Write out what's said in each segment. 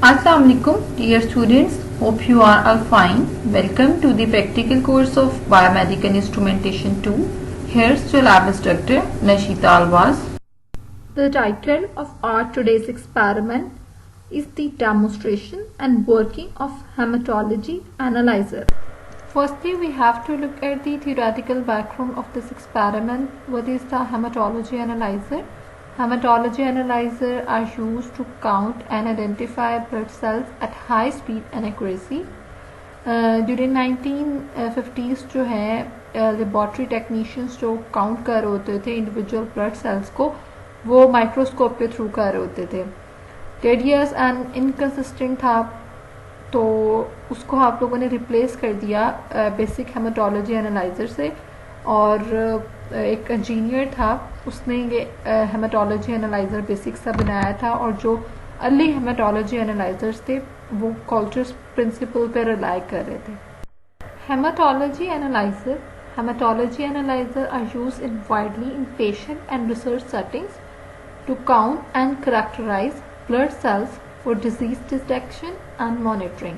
Assalamualaikum dear students, hope you are all fine. Welcome to the practical course of Biomedical Instrumentation 2. Here's your lab instructor Nashita Alvaz. The title of our today's experiment is the demonstration and working of hematology analyzer. Firstly, we have to look at the theoretical background of this experiment. What is the hematology analyzer? Hematology analyzers are used to count and identify blood cells at high speed and accuracy. During 1950s जो है laboratory technicians जो count कर रहे होते थे individual blood cells को, वो microscope के थ्रू कर रहे होते थे. टेडियस एंड इनकंसिस्टेंट था, तो उसको आप लोगों ने रिप्लेस कर दिया बेसिक हेमाटोलॉजी एनालाइजर से. और एक इंजीनियर था, उसने ये हेमाटोलॉजी एनालाइजर बेसिक सा बनाया था. और जो अर्ली हेमाटोलॉजी एनालाइजर्स थे वो कॉल्टर्स प्रिंसिपल पे रिलाई कर रहे थे. Haematology analyser are used in widely in patient and research settings to count and characterise blood cells for disease detection and monitoring.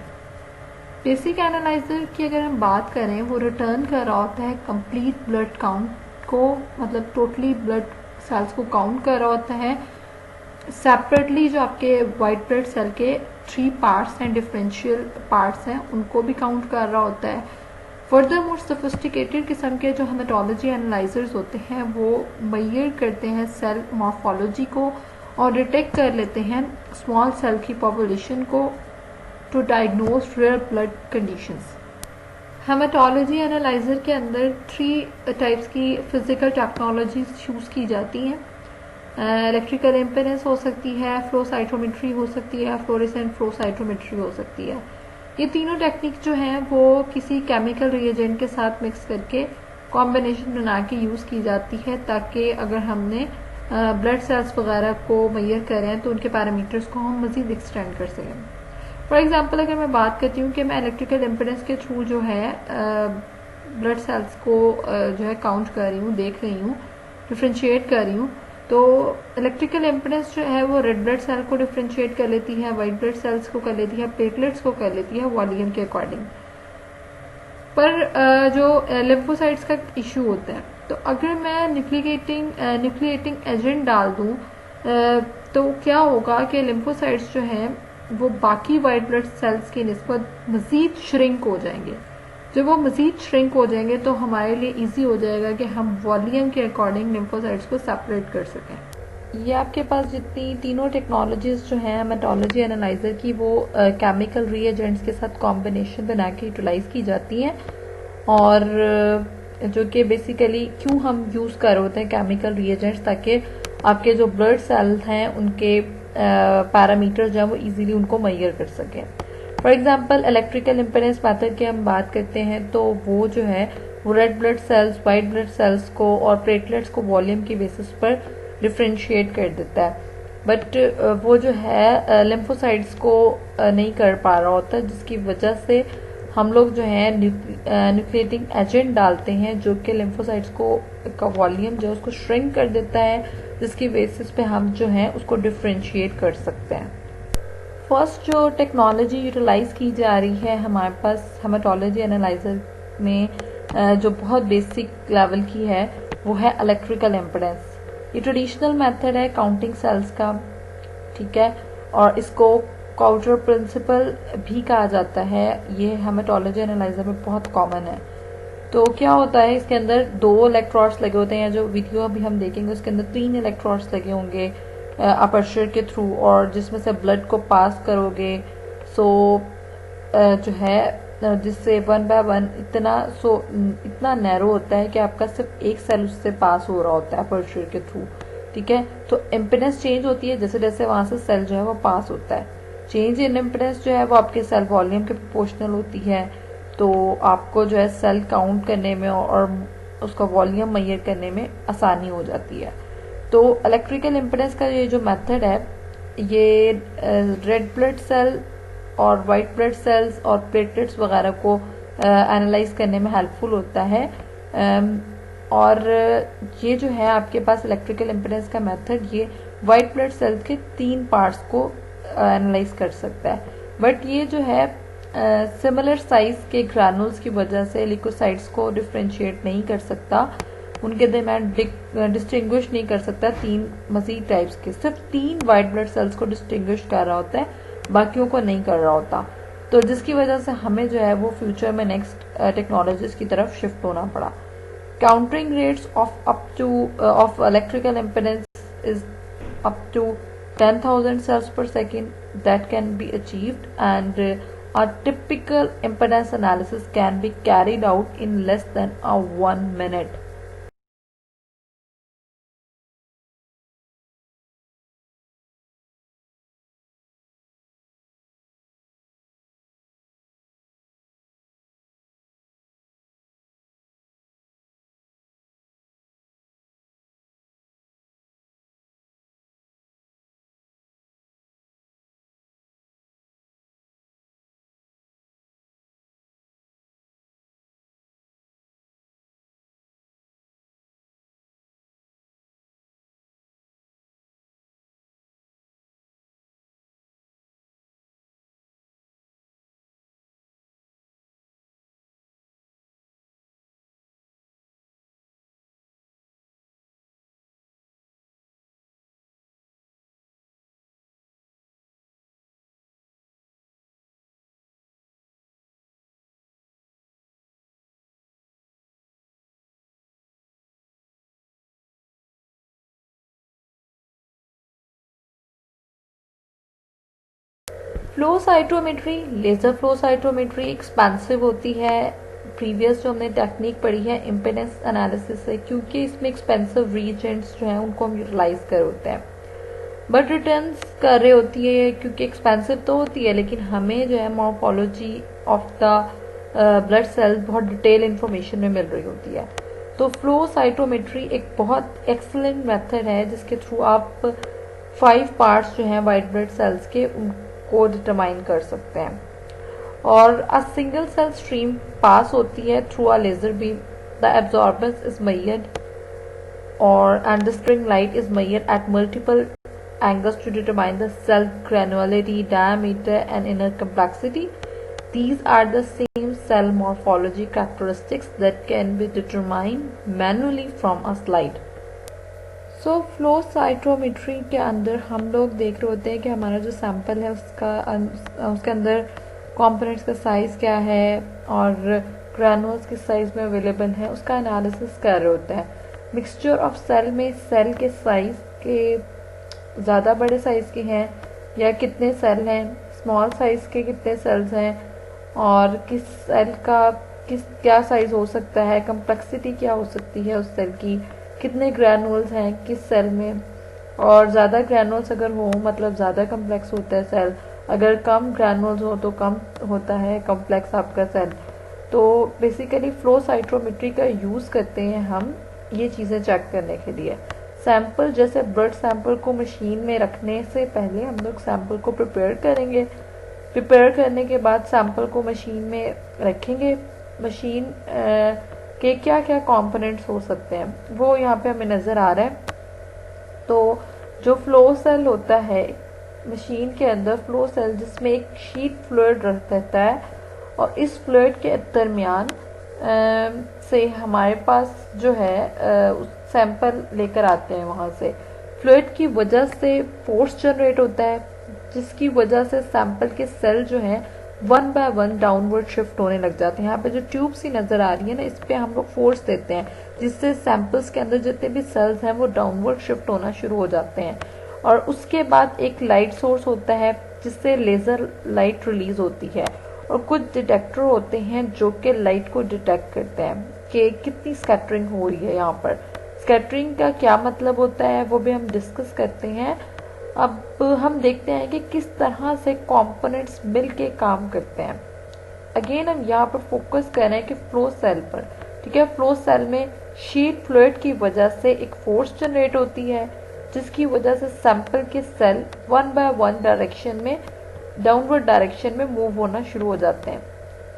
Basic analyser की अगर हम बात करें, वो रिटर्न कर रहा होता है कंप्लीट ब्लड काउंट को, मतलब टोटली ब्लड सेल्स को काउंट कर रहा होता है. सेपरेटली जो आपके वाइट ब्लड सेल के 3 पार्ट्स हैं, डिफरेंशियल पार्ट्स हैं, उनको भी काउंट कर रहा होता है. फर्दर मोर सोफिस्टिकेटेड किस्म के जो हेमाटोलॉजी एनालाइजर्स होते हैं वो मेजर करते हैं सेल मॉर्फोलॉजी को और डिटेक्ट कर लेते हैं स्मॉल सेल की पॉपुलेशन को to diagnose rare blood conditions. Haematology analyser के अंदर 3 टाइप्स की फिजिकल टेक्नोलॉजी यूज़ की जाती हैं. इलेक्ट्रिकल इम्पेडेंस हो सकती है, फ्लो साइटोमेट्री हो सकती है, फ्लोरेसेंट फ्लो साइटोमेट्री हो सकती है. ये तीनों टेक्निक जो हैं वो किसी केमिकल रिएजेंट के साथ मिक्स करके कॉम्बिनेशन बना के यूज़ की जाती है, ताकि अगर हमने ब्लड सेल्स वगैरह को मेजर करें तो उनके पैरामीटर्स को हम मज़ीद एक्सटेंड कर सकें. फॉर एग्जांपल अगर मैं बात करती हूँ कि मैं इलेक्ट्रिकल इम्पेडेंस के थ्रू जो है ब्लड सेल्स को जो है काउंट कर रही हूँ, देख रही हूँ, डिफ्रेंशिएट कर रही हूँ, तो इलेक्ट्रिकल इम्पेडेंस जो है वो रेड ब्लड सेल को डिफ्रेंशिएट कर लेती है, वाइट ब्लड सेल्स को कर लेती है, प्लेटलेट्स को कर लेती है वॉल्यूम के अकॉर्डिंग. पर जो लिम्फोसाइट्स का इशू होता है, तो अगर मैं न्यूक्लिएटिंग एजेंट डाल दूँ तो क्या होगा कि लिम्फोसाइट्स जो हैं वो बाकी वाइट ब्लड सेल्स की निस्बत मज़ीद श्रिंक हो जाएंगे. जब वो मज़ीद श्रिंक हो जाएंगे तो हमारे लिए इजी हो जाएगा कि हम वॉल्यूम के अकॉर्डिंग लिम्फोसाइट्स को सेपरेट कर सकें. ये आपके पास जितनी तीनों टेक्नोलॉजीज जो हैं हेमाटोलॉजी एनालाइजर की, वो केमिकल रिएजेंट्स के साथ कॉम्बिनेशन बना के यूटिलाइज की जाती हैं. और जो कि बेसिकली क्यों हम यूज़ कर रहे होते हैं केमिकल रिएजेंट्स, ताकि आपके जो ब्लड सेल्स हैं उनके पैरामीटर जो है वो इजीली उनको मेजर कर सकें. For example electrical impedance method की हम बात करते हैं, तो वो जो है वो red blood cells, white blood cells को और प्लेटलेट्स को वॉल्यूम की बेसिस पर डिफ्रेंशिएट कर देता है. बट वो जो है लिम्फोसाइट्स को नहीं कर पा रहा होता, जिसकी वजह से हम लोग जो है न्यूक्लिएटिंग एजेंट डालते हैं जो कि लिम्फोसाइट्स को का वॉल्यूम जो है उसको श्रिंक कर देता है, जिसकी बेसिस पे हम जो है उसको डिफ्रेंशिएट कर सकते हैं. फर्स्ट जो टेक्नोलॉजी यूटिलाइज की जा रही है हमारे पास हेमाटोलॉजी एनालाइजर में, जो बहुत बेसिक लेवल की है, वो है इलेक्ट्रिकल इम्पेडेंस. ये ट्रेडिशनल मेथड है काउंटिंग सेल्स का, ठीक है, और इसको काउंटर प्रिंसिपल भी कहा जाता है. ये हेमाटोलॉजी एनालाइजर में बहुत कॉमन है. तो क्या होता है, इसके अंदर 2 इलेक्ट्रोड्स लगे होते हैं. जो वीडियो अभी हम देखेंगे उसके अंदर 3 इलेक्ट्रोड्स लगे होंगे अपर्चर के थ्रू, और जिसमें से ब्लड को पास करोगे. सो जो है जिससे 1 बाय 1 इतना नैरो होता है कि आपका सिर्फ एक सेल उससे पास हो रहा होता है अपर्चर के थ्रू, ठीक है. तो इम्पेडेंस चेंज होती है जैसे जैसे वहां से सेल जो है वो पास होता है. चेंज इन इम्पेडेंस जो है वो आपके सेल वॉल्यूम के प्रोपोर्शनल होती है. तो आपको जो है सेल काउंट करने में और उसका वॉल्यूम मेजर करने में आसानी हो जाती है. तो इलेक्ट्रिकल इम्पेडेंस का ये जो मेथड है, ये रेड ब्लड सेल और वाइट ब्लड सेल्स और प्लेटलेट्स वगैरह को एनालाइज करने में हेल्पफुल होता है. और ये जो है आपके पास इलेक्ट्रिकल इम्पेडेंस का मेथड, ये वाइट ब्लड सेल्स के 3 पार्ट्स को एनालाइज कर सकता है। बट ये जो है सिमिलर साइज के ग्रैनुल्स की वजह से लिकोसाइट्स को डिफ्रेंशिएट नहीं कर सकता, उनके दरमियान डिस्टिंग्विश नहीं कर सकता तीन मजीद टाइप्स के। सिर्फ 3 वाइट ब्लड सेल्स को डिस्टिंग्विश कर रहा होता है, बाकियों को नहीं कर रहा होता। तो जिसकी वजह से हमें जो है वो फ्यूचर में नेक्स्ट टेक्नोलॉजीज की तरफ शिफ्ट होना पड़ा। Countering rates of electrical impedance is up to 10,000 cells per second that can be achieved, and a typical impedance analysis can be carried out in less than 1 minute. Flow cytometry, laser flow cytometry expensive होती है। Previous जो हमने technique पढ़ी है impedance analysis से, क्योंकि इसमें expensive Regents जो हैं उनको हम यूटिलाइज कर होते हैं, बट रिटर्न्स कर रहे होती है क्योंकि एक्सपेंसिव तो होती है, लेकिन हमें जो है morphology of the blood cells बहुत डिटेल इंफॉर्मेशन में मिल रही होती है। तो फ्लो साइटोमेट्री एक बहुत एक्सलेंट मेथड है जिसके थ्रू आप 5 पार्ट्स जो हैं वाइट ब्लड सेल्स के को डिटरमाइन कर सकते हैं। और a single cell stream pass होती है through a laser beam, the absorbance is measured और and the string light is measured at multiple angles to determine the cell granularity, diameter and inner complexity. These are the same cell morphology characteristics that can be determined manually from a slide. So flow cytometry के अंदर हम लोग देख रहे होते हैं कि हमारा जो सैंपल है उसके अंदर कंपोनेंट्स का साइज क्या है और ग्रैनुल्स किस साइज में अवेलेबल है, उसका एनालिसिस कर रहे होते हैं। मिक्सचर ऑफ सेल में सेल के साइज के ज़्यादा बड़े साइज के हैं या कितने सेल हैं, स्मॉल साइज के कितने सेल्स हैं और किस सेल का क्या साइज हो सकता है, कम्प्लेक्सिटी क्या हो सकती है उस सेल की, कितने ग्रैनुल्स हैं किस सेल में, और ज़्यादा ग्रैनुल्स अगर हो मतलब ज़्यादा कम्प्लेक्स होता है सेल, अगर कम ग्रैनुल्स हो तो कम होता है कम्प्लेक्स आपका सेल। तो बेसिकली फ्लो साइटोमेट्री का यूज़ करते हैं हम ये चीज़ें चेक करने के लिए। सैंपल जैसे ब्लड सैंपल को मशीन में रखने से पहले हम लोग सैंपल को प्रिपेयर करेंगे, प्रिपेयर करने के बाद सैंपल को मशीन में रखेंगे। मशीन के क्या क्या कंपोनेंट्स हो सकते हैं वो यहाँ पे हमें नज़र आ रहा है। तो जो फ्लो सेल होता है मशीन के अंदर, फ्लो सेल जिसमें एक शीट फ्लूइड रहता है और इस फ्लूइड के दरमियान से हमारे पास जो है सैंपल लेकर आते हैं, वहाँ से फ्लूइड की वजह से फोर्स जनरेट होता है जिसकी वजह से सैंपल के सेल जो हैं 1 बाय 1 डाउनवर्ड शिफ्ट होने लग जाते हैं। यहाँ पे जो ट्यूब सी नजर आ रही है ना, इस पे हम लोग फोर्स देते हैं जिससे सैंपल्स के अंदर जितने भी सेल्स हैं वो डाउनवर्ड शिफ्ट होना शुरू हो जाते हैं। और उसके बाद एक लाइट सोर्स होता है जिससे लेजर लाइट रिलीज होती है और कुछ डिटेक्टर होते हैं जो कि लाइट को डिटेक्ट करते हैं कि कितनी स्कैटरिंग हो रही है। यहाँ पर स्कैटरिंग का क्या मतलब होता है वो भी हम डिस्कस करते हैं। अब हम देखते हैं कि किस तरह से कंपोनेंट्स मिल के काम करते हैं। अगेन हम यहाँ पर फोकस कर रहे हैं कि फ्लो सेल पर, ठीक है। फ्लो सेल में शीट फ्लूइड की वजह से एक फोर्स जनरेट होती है जिसकी वजह से सैंपल के सेल 1 बाय 1 डायरेक्शन में डाउनवर्ड डायरेक्शन में मूव होना शुरू हो जाते हैं।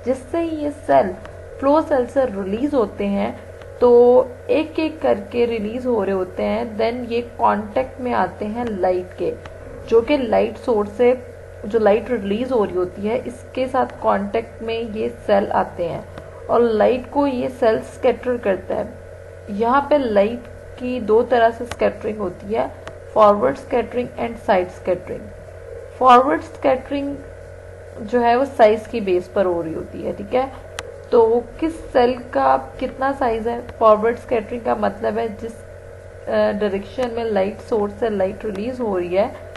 जिससे ये सेल फ्लो सेल से रिलीज होते हैं तो एक एक करके रिलीज हो रहे होते हैं, देन ये कांटेक्ट में आते हैं लाइट के जो कि लाइट सोर्स से जो लाइट रिलीज हो रही होती है इसके साथ कांटेक्ट में ये सेल आते हैं और लाइट को ये सेल स्कैटर करता है। यहाँ पे लाइट की दो तरह से स्कैटरिंग होती है, forward scattering and side scattering. Forward scattering जो है वो साइज की बेस पर हो रही होती है, ठीक है। तो किस सेल का कितना साइज है, फॉरवर्ड स्कैटरिंग का मतलब है जिस डायरेक्शन में लाइट सोर्स से लाइट रिलीज हो रही है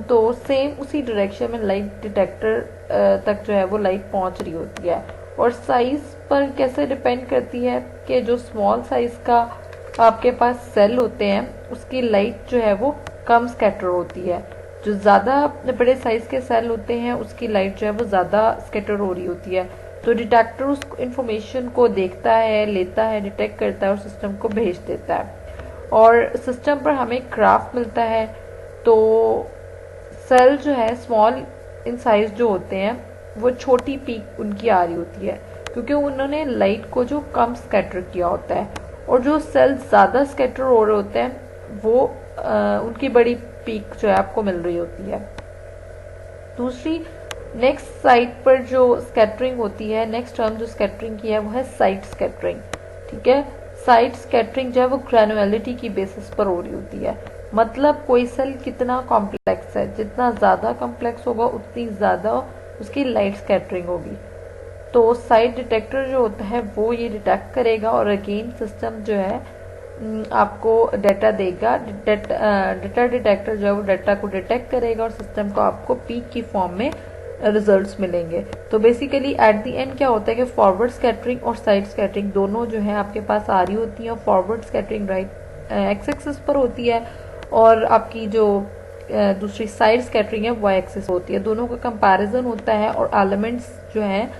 तो सेम उसी डायरेक्शन में लाइट डिटेक्टर तक जो है वो लाइट पहुंच रही होती है। और साइज पर कैसे डिपेंड करती है कि जो स्मॉल साइज का आपके पास सेल होते हैं उसकी लाइट जो है वो कम स्कैटर होती है, जो ज़्यादा बड़े साइज के सेल होते हैं उसकी लाइट जो है वो ज़्यादा स्कैटर हो रही होती है। तो डिटेक्टर उस इंफॉर्मेशन को देखता है, लेता है, डिटेक्ट करता है और सिस्टम को भेज देता है और सिस्टम पर हमें ग्राफ मिलता है। तो सेल जो है स्मॉल इन साइज जो होते हैं वो छोटी पीक उनकी आ रही होती है क्योंकि उन्होंने लाइट को जो कम स्कैटर किया होता है, और जो सेल ज़्यादा स्कैटर हो रहे होते हैं वो उनकी बड़ी पीक जो है आपको मिल रही होती है। दूसरी नेक्स्ट साइड पर जो स्कैटरिंग होती है, नेक्स्ट टर्म जो स्कैटरिंग की है वो है साइड स्कैटरिंग, ठीक है। साइड स्कैटरिंग जो है वो ग्रेनुअलिटी की बेसिस पर हो रही होती है, मतलब कोई सेल कितना कॉम्प्लेक्स है, जितना ज़्यादा कॉम्प्लेक्स होगा उतनी ज़्यादा उसकी लाइट स्कैटरिंग होगी। तो साइड डिटेक्टर जो होता है वो ये डिटेक्ट करेगा और अगेन सिस्टम जो है आपको डाटा देगा। डाटा डिटेक्टर जो है वो डाटा को डिटेक्ट करेगा और सिस्टम को आपको पीक की फॉर्म में रिजल्ट्स मिलेंगे। तो बेसिकली एट द एंड क्या होता है कि फॉरवर्ड स्कैटरिंग और साइड स्कैटरिंग दोनों जो है आपके पास आ रही होती हैं। Forward scattering right x axis पर होती है और आपकी जो दूसरी साइड स्कैटरिंग है वाई एक्सिस होती है। दोनों का कंपैरिजन होता है और एलिमेंट्स जो हैं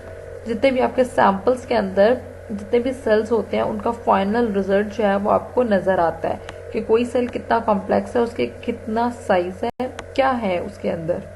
जितने भी आपके सैंपल्स के अंदर जितने भी सेल्स होते हैं उनका फाइनल रिजल्ट जो है वो आपको नजर आता है कि कोई सेल कितना कॉम्प्लेक्स है, उसके कितना साइज है, क्या है उसके अंदर।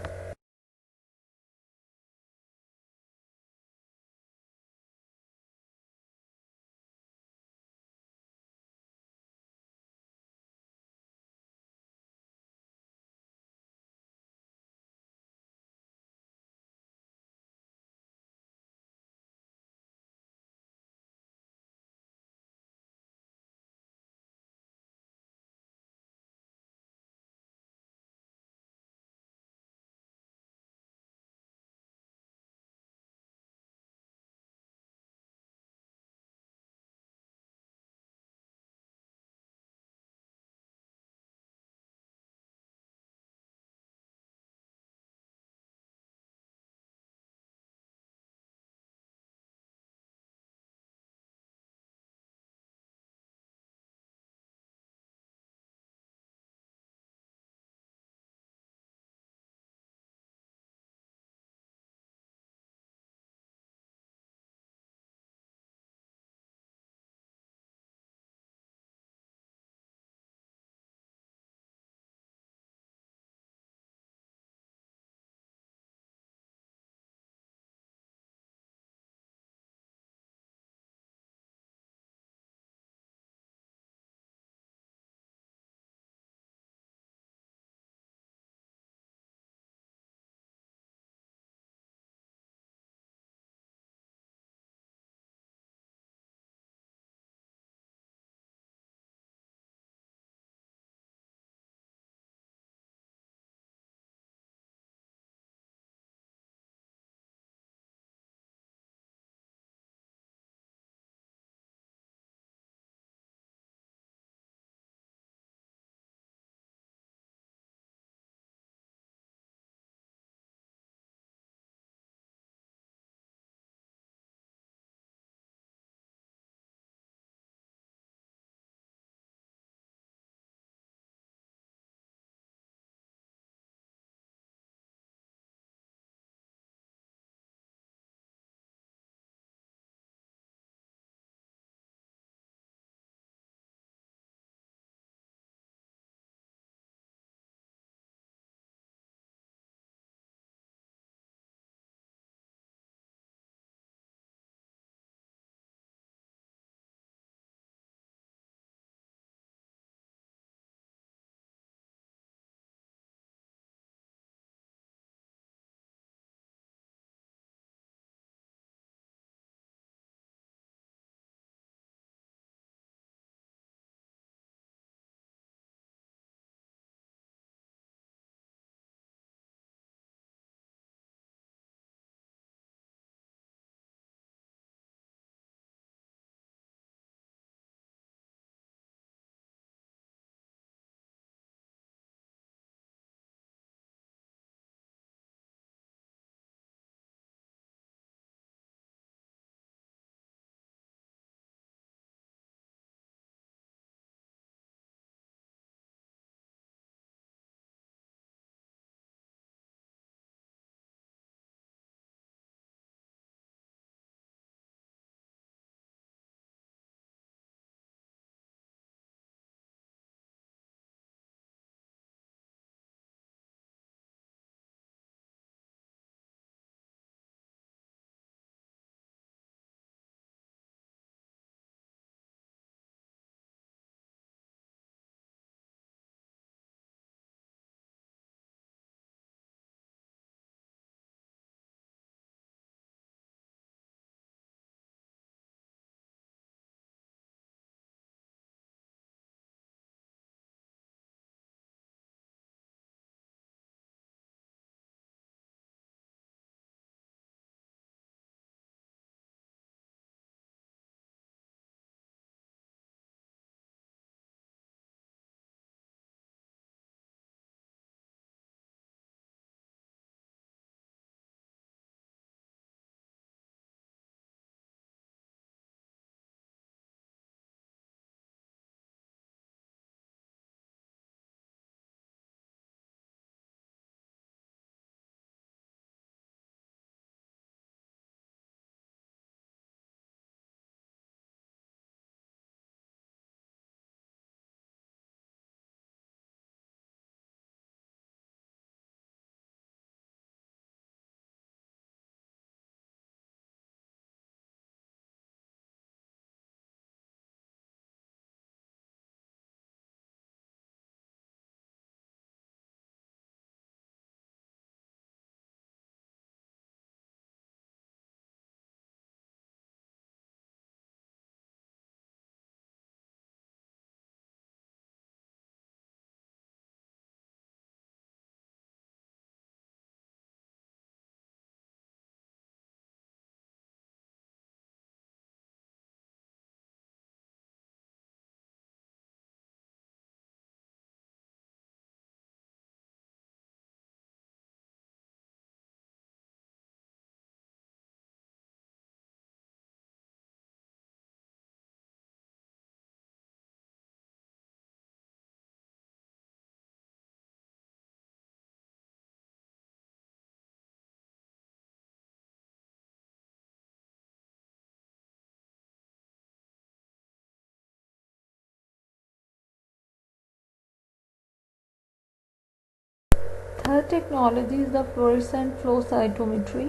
third technology is the fluorescent flow cytometry.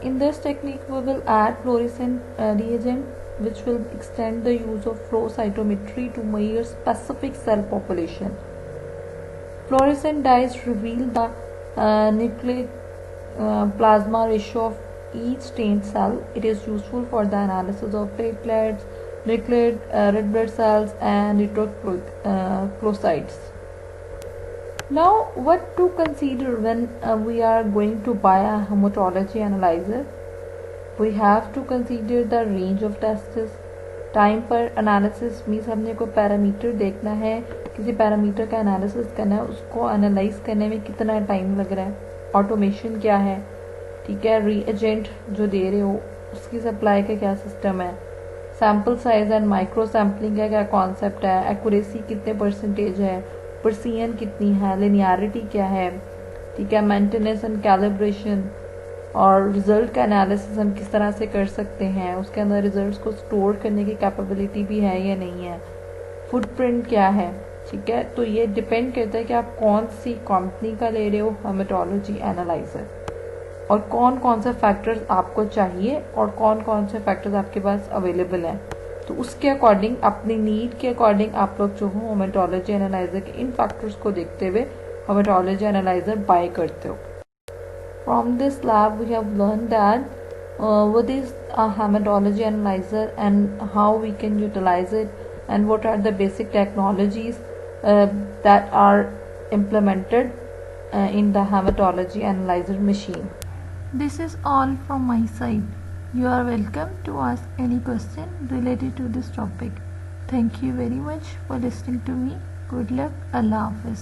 In this technique, we will add fluorescent reagent which will extend the use of flow cytometry to measure specific cell population. Fluorescent dyes reveal the nucleic plasma ratio of each stained cell. It is useful for the analysis of platelets, nucleate red blood cells, and erythrocytes. Now, what to consider when we are going to buy a hematology analyzer? We have to consider the range of tests. Time पर analysis means हमने कोई parameter देखना है, किसी parameter का analysis करना है, उसको एनालाइज करने में कितना टाइम लग रहा है, ऑटोमेशन क्या है, ठीक है, रीएजेंट जो दे रहे हो उसकी सप्लाई का क्या सिस्टम है, sample size and micro sampling का क्या कॉन्सेप्ट है, एक्यूरेसी कितने परसेंटेज है, प्रेसिजन कितनी है, लिनियरिटी क्या है, ठीक है, मेंटेनेंस एंड कैलिब्रेशन, और रिजल्ट का एनालिसिस हम किस तरह से कर सकते हैं, उसके अंदर रिजल्ट्स को स्टोर करने की कैपेबिलिटी भी है या नहीं है, फुटप्रिंट क्या है, ठीक है। तो ये डिपेंड करता है कि आप कौन सी कंपनी का ले रहे हो हेमेटोलॉजी एनालाइजर, और कौन कौन से फैक्टर्स आपको चाहिए और कौन कौन से फैक्टर्स आपके पास अवेलेबल हैं। तो उसके अकॉर्डिंग, अपनी नीड के अकॉर्डिंग आप लोग जो हो हेमेटोलॉजी एनालाइजर के इन फैक्टर्स को देखते हुए हेमेटोलॉजी एनालाइजर बाय करते हो। From this lab, we have learned that what is a hematology analyzer and how we can utilize it, and what are the basic technologies that are implemented in the hematology analyzer machine. This is all from my side. You are welcome to ask any question related to this topic. Thank you very much for listening to me. Good luck. Allah Hafiz.